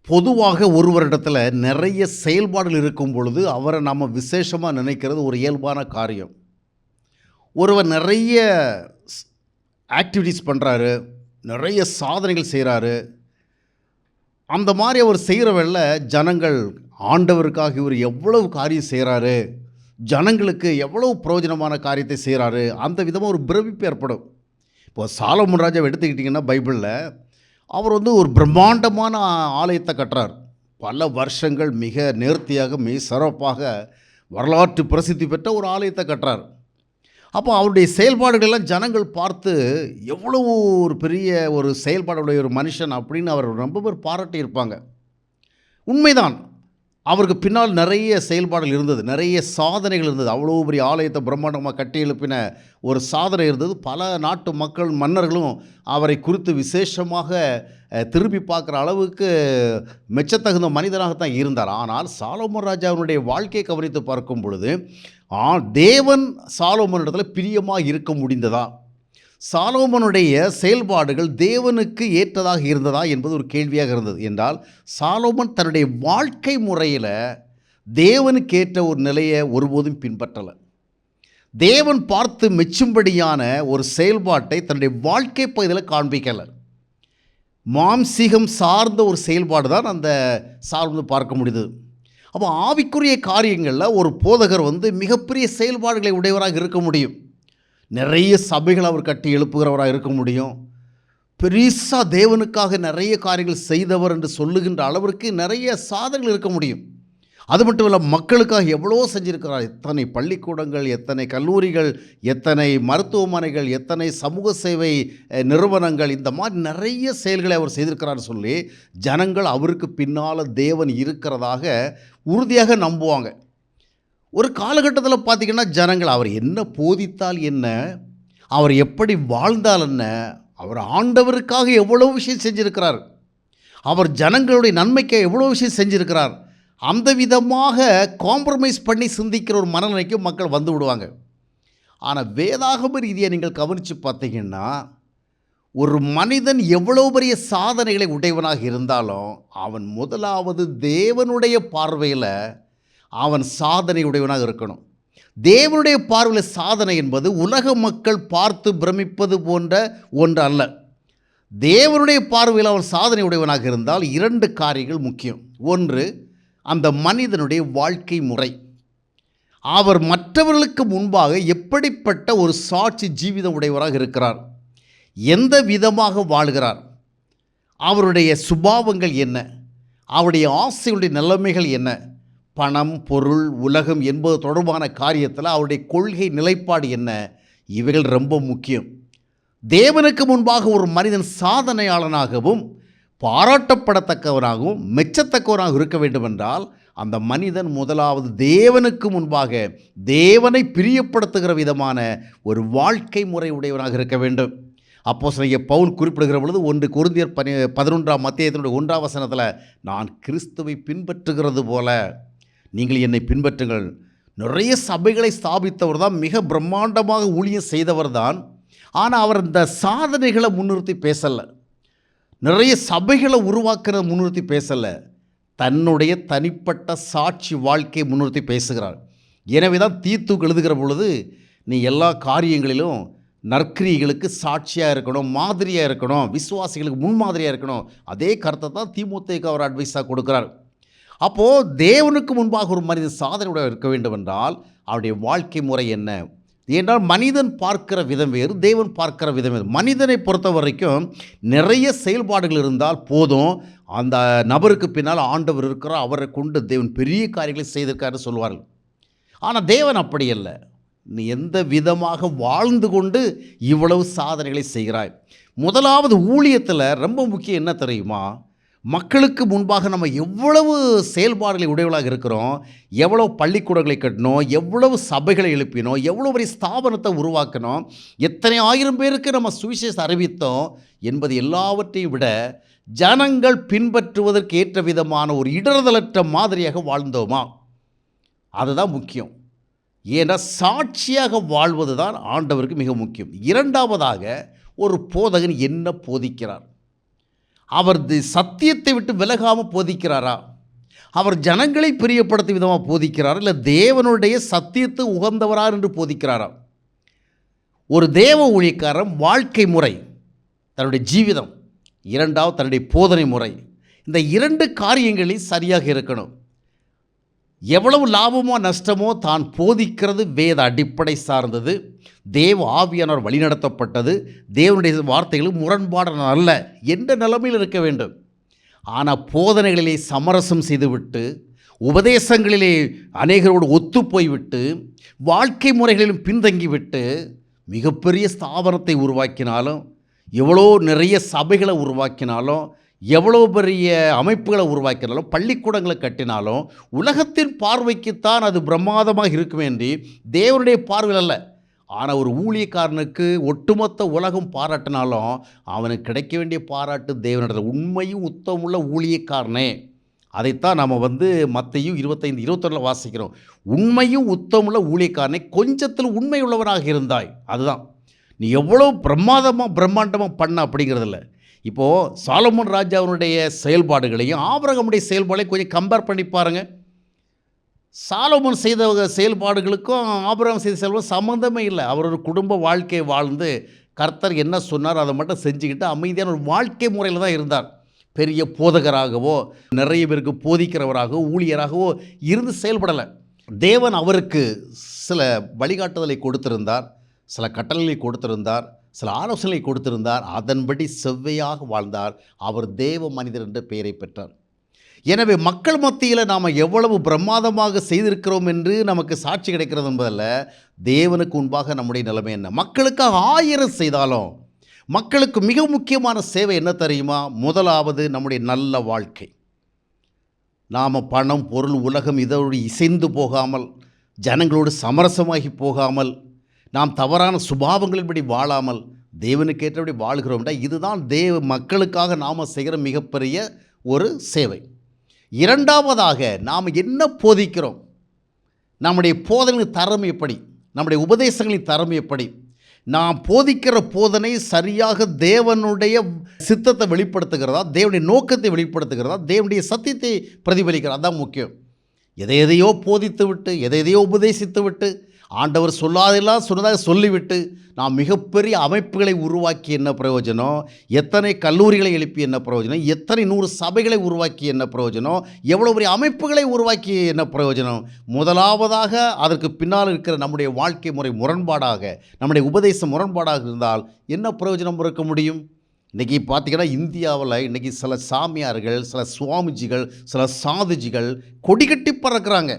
பொதுவாக ஒருவரிடத்துல நிறைய செயல்பாடுகள் இருக்கும் பொழுது, அவரை நாம விசேஷமா நினைக்கிறது ஒரு இயல்பான காரியம். ஒருவர் நிறைய ஸ் ஆக்டிவிட்டீஸ் பண்றாரு, நிறைய சாதனைகள் செய்றாரு. அந்த மாரி அவர் செய்ற வேளைல ஜனங்கள், ஆண்டவருக்காக இவர் எவ்வளவு காரியம் செய்றாரு, ஜனங்களுக்கு எவ்வளவு பிரயோஜனமான காரியத்தை செய்றாரு, அந்த விதமா ஒரு பிரமிப்பு ஏற்படும். இப்போ சாலமோன் ராஜாவ எடுத்துக்கிட்டிங்கன்னா பைபிள்ல, அவர் ஒரு பிரம்மாண்டமான ஆலயத்த கட்டுறார். பல வருஷங்கள் மிக நேர்த்தியாக, மிக சிறப்பாக வரலாற்று பிரசித்தி பெற்ற ஒரு ஆலயத்த கட்டுறார். அப்போ அவருடைய செயல்பாடுகள் எல்லாம் ஜனங்கள் பார்த்து, எவ்வளவு ஒரு பெரிய ஒரு செயல்பாடுடைய ஒரு மனுஷன் அப்படின்னு அவர் ரொம்ப பேர் பாராட்டியிருப்பாங்க. உண்மைதான். அவருக்கு பின்னால் நிறைய செயல்பாடுகள் இருந்தது. நிறைய சாதனைகள் இருந்தது. அவ்வளோ பெரிய ஆலயத்தை பிரம்மாண்டமா கட்டி எழுப்பின ஒரு சாதனை இருந்தது. பல நாட்டு மக்கள், மன்னர்களும் அவரை குறித்து விசேஷமாக திரும்பி பார்க்குற அளவுக்கு மெச்சத்தகுந்த மனிதனாகத்தான் இருந்தார். ஆனால் சாலமோன் ராஜாவினுடைய வாழ்க்கையை கவனித்து பார்க்கும் பொழுது, தேவன் சாலமோனிடத்துல பிரியமா இருக்க முடிந்ததா? சாலோமோனுடைய செயல்பாடுகள் தேவனுக்கு ஏற்றதாக இருந்ததா என்பது ஒரு கேள்வியாக இருந்தது. என்றால் சாலோமோன் தன்னுடைய வாழ்க்கை முறையில் தேவனுக்கு ஏற்ற ஒரு நிலையை ஒருபோதும் பின்பற்றலை. தேவன் பார்த்து மெச்சும்படியான ஒரு செயல்பாட்டை தன்னுடைய வாழ்க்கை பகுதியில் காண்பிக்கலை. மாம்சீகம் சார்ந்த ஒரு செயல்பாடு தான் அந்த சாலோமோன் பார்க்க முடியுது. அப்போ ஆவிக்குரிய காரியங்களில் ஒரு போதகர் மிகப்பெரிய செயல்பாடுகளை உடையவராக இருக்க முடியும். நிறைய சபைகள் அவர் கட்டி எழுப்புகிறவராக இருக்க முடியும். பெரிசா தேவனுக்காக நிறைய காரியங்கள் செய்தவர் என்று சொல்லுகின்ற அளவிற்கு நிறைய சாதனைகள் இருக்க முடியும். அது மட்டும் இல்லை, மக்களுக்காக எவ்வளோ செஞ்சிருக்கிறார். எத்தனை பள்ளிக்கூடங்கள், எத்தனை கல்லூரிகள், எத்தனை மருத்துவமனைகள், எத்தனை சமூக சேவை நிறுவனங்கள், இந்த மாதிரி நிறைய செயல்களை அவர் செய்திருக்கிறார் சொல்லி ஜனங்கள் அவருக்கு பின்னால் தேவன் இருக்கிறதாக உறுதியாக நம்புவாங்க. ஒரு காலகட்டத்தில் பார்த்திங்கன்னா ஜனங்கள் அவர் என்ன போதித்தால் என்ன, அவர் எப்படி வாழ்ந்தால் என்ன, அவர் ஆண்டவருக்காக எவ்வளோ விஷயம் செஞ்சுருக்கிறார், அவர் ஜனங்களுடைய நன்மைக்கு எவ்வளோ விஷயம் செஞ்சுருக்கிறார், அந்த விதமாக காம்ப்ரமைஸ் பண்ணி சிந்திக்கிற ஒரு மனநிலைக்கு மக்கள் வந்து விடுவாங்க. ஆனால் வேதாகம ரீதியாக நீங்கள் கவனித்து பார்த்தீங்கன்னா, ஒரு மனிதன் எவ்வளோ பெரிய சாதனைகளை உடையவனாக இருந்தாலும் அவன் முதலாவது தேவனுடைய பார்வையில் அவன் சாதனை உடையவனாக இருக்கணும். தேவனுடைய பார்வையில் சாதனை என்பது உலக மக்கள் பார்த்து பிரமிப்பது போன்ற ஒன்று அல்ல. தேவனுடைய பார்வையில் அவன் சாதனை உடையவனாக இருந்தால் இரண்டு காரியங்கள் முக்கியம். ஒன்று, அந்த மனிதனுடைய வாழ்க்கை முறை. அவர் மற்றவர்களுக்கு முன்பாக எப்படிப்பட்ட ஒரு சாட்சி ஜீவிதம் உடையவராக இருக்கிறார், எந்த விதமாக வாழ்கிறார், அவருடைய சுபாவங்கள் என்ன, அவருடைய ஆசையுடைய நிலைமைகள் என்ன, பணம், பொருள், உலகம் என்பது தொடர்பான காரியத்தில் அவருடைய கொள்கை நிலைப்பாடு என்ன, இவைகள் ரொம்ப முக்கியம். தேவனுக்கு முன்பாக ஒரு மனிதன் சாதனையாளனாகவும் பாராட்டப்படத்தக்கவனாகவும் மெச்சத்தக்கவனாக இருக்க வேண்டுமென்றால் அந்த மனிதன் முதலாவது தேவனுக்கு முன்பாக தேவனை பிரியப்படுத்துகிற விதமான ஒரு வாழ்க்கை முறை உடையவனாக இருக்க வேண்டும். அப்போஸ்தலனாகிய பவுல் குறிப்பிடுகிற பொழுது 1 கொரிந்தியர் 11ஆம் அத்தியாயத்தினுடைய 1ஆம் வசனத்தில், நான் கிறிஸ்துவை பின்பற்றுகிறது போல நீங்கள் என்னை பின்பற்றுங்கள். நிறைய சபைகளை ஸ்தாபித்தவர் தான், மிக பிரம்மாண்டமாக ஊழியம் செய்தவர் தான். ஆனால் அவர் இந்த சாதனைகளை முன்னிறுத்தி பேசலை, நிறைய சபைகளை உருவாக்குறத முன்னிறுத்தி பேசலை, தன்னுடைய தனிப்பட்ட சாட்சி வாழ்க்கையை முன்னிறுத்தி பேசுகிறார். எனவே தான் தீத்துக்கு எழுதுகிற பொழுது, நீ எல்லா காரியங்களிலும் நற்கிரியைகளுக்கு சாட்சியாக இருக்கணும், மாதிரியாக இருக்கணும், விசுவாசிகளுக்கு முன்மாதிரியாக இருக்கணும். அதே கருத்தை தான் தீமோத்தேயுக்கு அவர் அட்வைஸாக கொடுக்குறார். அப்போது தேவனுக்கு முன்பாக ஒரு மனிதன் சாதனையுடன் இருக்க வேண்டும் என்றால் அவருடைய வாழ்க்கை முறை என்ன? ஏனென்றால் மனிதன் பார்க்கிற விதம் வேறு, தேவன் பார்க்கிற விதம் வேறு. மனிதனை பொறுத்த வரைக்கும் நிறைய செயல்பாடுகள் இருந்தால் போதும், அந்த நபருக்கு பின்னால் ஆண்டவர் இருக்கிறார், அவரை கொண்டு தேவன் பெரிய காரியங்களை செய்திருக்காரு சொல்வார்கள். ஆனால் தேவன் அப்படி அல்ல. நீ எந்த விதமாக வாழ்ந்து கொண்டு இவ்வளவு சாதனைகளை செய்கிறாய். முதலாவது ஊழியத்தில் ரொம்ப முக்கியம் என்ன தெரியுமா? மக்களுக்கு முன்பாக நம்ம எவ்வளவு செயல்பாடுகளை உடையவளாக இருக்கிறோம், எவ்வளவு பள்ளிக்கூடங்களை கட்டினோம், எவ்வளவு சபைகளை எழுப்பினோம், எவ்வளோ பெரிய ஸ்தாபனத்தை உருவாக்கினோம், எத்தனை ஆயிரம் பேருக்கு நம்ம சுவிசேஷம் அறிவித்தோம் என்பது எல்லாவற்றையும் விட ஜனங்கள் பின்பற்றுவதற்கு ஏற்ற விதமான ஒரு இடர்தலற்ற மாதிரியாக வாழ்ந்தோமா, அதுதான் முக்கியம். ஏன்னா சாட்சியாக வாழ்வது தான் ஆண்டவருக்கு மிக முக்கியம். இரண்டாவதாக, ஒரு போதகன் என்ன போதிக்கிறார், அவர் சத்தியத்தை விட்டு விலகாமல் போதிக்கிறாரா? அவர் ஜனங்களை பிரியப்படுத்தும் விதமாக போதிக்கிறாரா? இல்லை தேவனுடைய சத்தியத்தை உகந்தவரார் என்று போதிக்கிறாரா? ஒரு தேவ ஊழியக்காரன் வாழ்க்கை முறை, தன்னுடைய ஜீவிதம், இரண்டாவது தன்னுடைய போதனை முறை, இந்த 2 காரியங்களில் சரியாக இருக்கணும். எவ்வளவு லாபமோ நஷ்டமோ தான் போதிக்கிறது வேத அடிப்படை சார்ந்தது, தேவ ஆவியானவர் வழிநடத்தப்பட்டது, தேவனுடைய வார்த்தைகளும் முரண்பாடான அல்ல என்ற நிலைமையில் இருக்க வேண்டும். ஆனால் போதனைகளிலே சமரசம் செய்துவிட்டு, உபதேசங்களிலே அநேகரோடு ஒத்து போய்விட்டு, வாழ்க்கை முறைகளிலும் பின்தங்கிவிட்டு மிகப்பெரிய ஸ்தாபனத்தை உருவாக்கினாலும், எவ்வளோ நிறைய சபைகளை உருவாக்கினாலும், எவ்வளோ பெரிய அமைப்புகளை உருவாக்கினாலும், பள்ளிக்கூடங்களை கட்டினாலும் உலகத்தின் பார்வைக்குத்தான் அது பிரமாதமாக இருக்குமேன்றி தேவனுடைய பார்வையில் அல்ல. ஆனால் ஒரு ஊழியக்காரனுக்கு ஒட்டுமொத்த உலகம் பாராட்டினாலும் அவனுக்கு கிடைக்க வேண்டிய பாராட்டு தேவனிடத்தில். உண்மையும் உத்தமுள்ள ஊழியக்காரனே, அதைத்தான் நம்ம மத்தேயு 25:21 வாசிக்கிறோம். உண்மையும் உத்தமுள்ள ஊழியக்காரனை, கொஞ்சத்தில் உண்மை உள்ளவனாக இருந்தாய். அதுதான் நீ எவ்வளோ பிரம்மாண்டமாக பண்ண அப்படிங்கிறதில்ல. இப்போது சாலமோன் ராஜாவினுடைய செயல்பாடுகளையும் ஆபிரகாமுடைய செயல்பாடுகளையும் கொஞ்சம் கம்பேர் பண்ணி பாருங்கள். சாலமோன் செய்த செயல்பாடுகளுக்கும் ஆபிரகாம் செய்த செயல்பாடு சம்மந்தமே இல்லை. அவர் ஒரு குடும்ப வாழ்க்கையை வாழ்ந்து கர்த்தர் என்ன சொன்னார் அதை மட்டும் செஞ்சுக்கிட்டு அமைதியான ஒரு வாழ்க்கை முறையில் தான் இருந்தார். பெரிய போதகராகவோ நிறைய பேருக்கு போதிக்கிறவராகவோ ஊழியராகவோ இருந்து செயல்படலை. தேவன் அவருக்கு சில வழிகாட்டுதலை கொடுத்திருந்தார், சில கட்டளைகளை கொடுத்திருந்தார், சில ஆலோசனை கொடுத்திருந்தார். அதன்படி செவ்வையாக வாழ்ந்தார். அவர் தேவ மனிதர் என்ற பெயரை பெற்றார். எனவே மக்கள் மத்தியில் நாம் எவ்வளவு பிரமாதமாக செய்திருக்கிறோம் என்று நமக்கு சாட்சி கிடைக்கிறது என்பதல்ல, தேவனுக்கு முன்பாக நம்முடைய நிலைமை என்ன. மக்களுக்காக 1000 செய்தாலும் மக்களுக்கு மிக முக்கியமான சேவை என்ன தெரியுமா? முதலாவது நம்முடைய நல்ல வாழ்க்கை. நாம் பணம், பொருள், உலகம் இதோடு இசைந்து போகாமல், ஜனங்களோடு சமரசமாகி போகாமல், நாம் தவறான சுபாவங்களின்படி வாழாமல் தேவனுக்கு ஏற்றபடி வாழ்கிறோம். இதுதான் மக்களுக்காக நாம் செய்கிற மிகப்பெரிய ஒரு சேவை. இரண்டாவதாக நாம் என்ன போதிக்கிறோம், நம்முடைய போதனைகளின் தரம் எப்படி, நம்முடைய உபதேசங்களின் தரம் எப்படி, நாம் போதிக்கிற போதனை சரியாக தேவனுடைய சித்தத்தை வெளிப்படுத்துகிறதா, தேவனுடைய நோக்கத்தை வெளிப்படுத்துகிறதா, தேவனுடைய சத்தியத்தை பிரதிபலிக்கிறதா, தான் முக்கியம். எதையோ போதித்து விட்டு, எதையோ உபதேசித்து விட்டு, ஆண்டவர் சொல்லாதெல்லாம் சொன்னதாக சொல்லிவிட்டு நாம் மிகப்பெரிய அமைப்புகளை உருவாக்கி என்ன பிரயோஜனம்? எத்தனை கல்லூரிகளை எழுப்பி என்ன பிரயோஜனம்? எத்தனை 100 சபைகளை உருவாக்கி என்ன பிரயோஜனம்? எவ்வளோ பெரிய அமைப்புகளை உருவாக்கி என்ன பிரயோஜனம்? முதலாவதாக அதற்கு பின்னால் இருக்கிற நம்முடைய வாழ்க்கை முறை முரண்பாடாக, நம்முடைய உபதேசம் முரண்பாடாக இருந்தால் என்ன பிரயோஜனம் இருக்க முடியும்? இன்றைக்கி பார்த்திங்கன்னா இந்தியாவில் இன்றைக்கி சில சாமியார்கள், சில சுவாமிஜிகள், சில சாதுஜிகள் கொடிகட்டி பறக்கிறாங்க.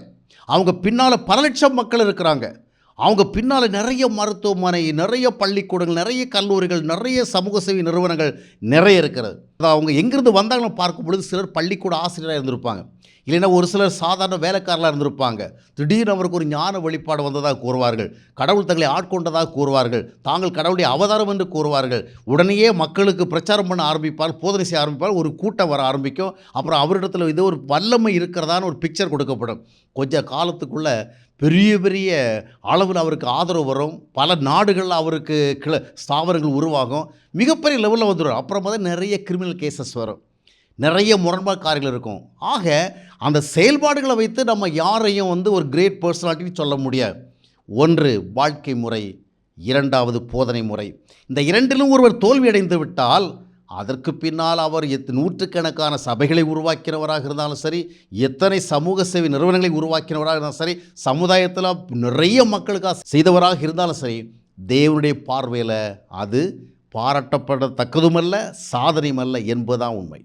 அவங்க பின்னால் பல லட்சம் மக்கள் இருக்கிறாங்க. அவங்க பின்னால் நிறைய மருத்துவமனை, நிறைய பள்ளிக்கூடங்கள், நிறைய கல்லூரிகள், நிறைய சமூக சேவை நிறுவனங்கள் நிறைய இருக்கிறது. அவங்க எங்கேருந்து வந்தாங்கன்னு பார்க்கும் பொழுது சிலர் பள்ளிக்கூட ஆசிரியராக இருந்திருப்பாங்க, இல்லைன்னா ஒரு சிலர் சாதாரண வேலைக்காரலாக இருந்திருப்பாங்க. திடீர்னு அவருக்கு ஒரு ஞான வெளிப்பாடு வந்ததாக கூறுவார்கள், கடவுள் தங்களை ஆட்கொண்டதாக கூறுவார்கள், தாங்கள் கடவுளுடைய அவதாரம் என்று கூறுவார்கள். உடனேயே மக்களுக்கு பிரச்சாரம் பண்ண ஆரம்பிப்பார், போதனை செய்ய ஆரம்பிப்பார், ஒரு கூட்டம் வர ஆரம்பிக்கும். அப்புறம் அவரிடத்தில் ஏதோ ஒரு வல்லமை இருக்கிறதான்னு ஒரு பிக்சர் கொடுக்கப்படும். கொஞ்ச காலத்துக்குள்ளே பெரிய பெரிய அளவில் அவருக்கு ஆதரவு வரும், பல நாடுகளில் அவருக்கு ஸ்தாபனங்கள் உருவாகும், மிகப்பெரிய லெவலில் வந்துடும். அப்புறமா தான் நிறைய கிரிமினல் கேசஸ் வரும், நிறைய முரண்பாடு காரியங்கள் இருக்கும். ஆக அந்த செயல்பாடுகளை வைத்து நம்ம யாரையும் ஒரு கிரேட் பர்சனாலிட்டின்னு சொல்ல முடியாது. ஒன்று வாழ்க்கை முறை, இரண்டாவது போதனை முறை. இந்த இரண்டிலும் ஒருவர் தோல்வி அடைந்து விட்டால் அதற்கு பின்னால் அவர் நூற்றுக்கணக்கான சபைகளை உருவாக்கினவராக இருந்தாலும் சரி, எத்தனை சமூக சேவை நிறுவனங்களை உருவாக்கினவராக இருந்தாலும் சரி, சமுதாயத்தில் நிறைய மக்களுக்காக செய்தவராக இருந்தாலும் சரி, தேவனுடைய பார்வையில் அது பாராட்டப்படத்தக்கதுமல்ல, சாதனையுமல்ல என்பதுதான் உண்மை.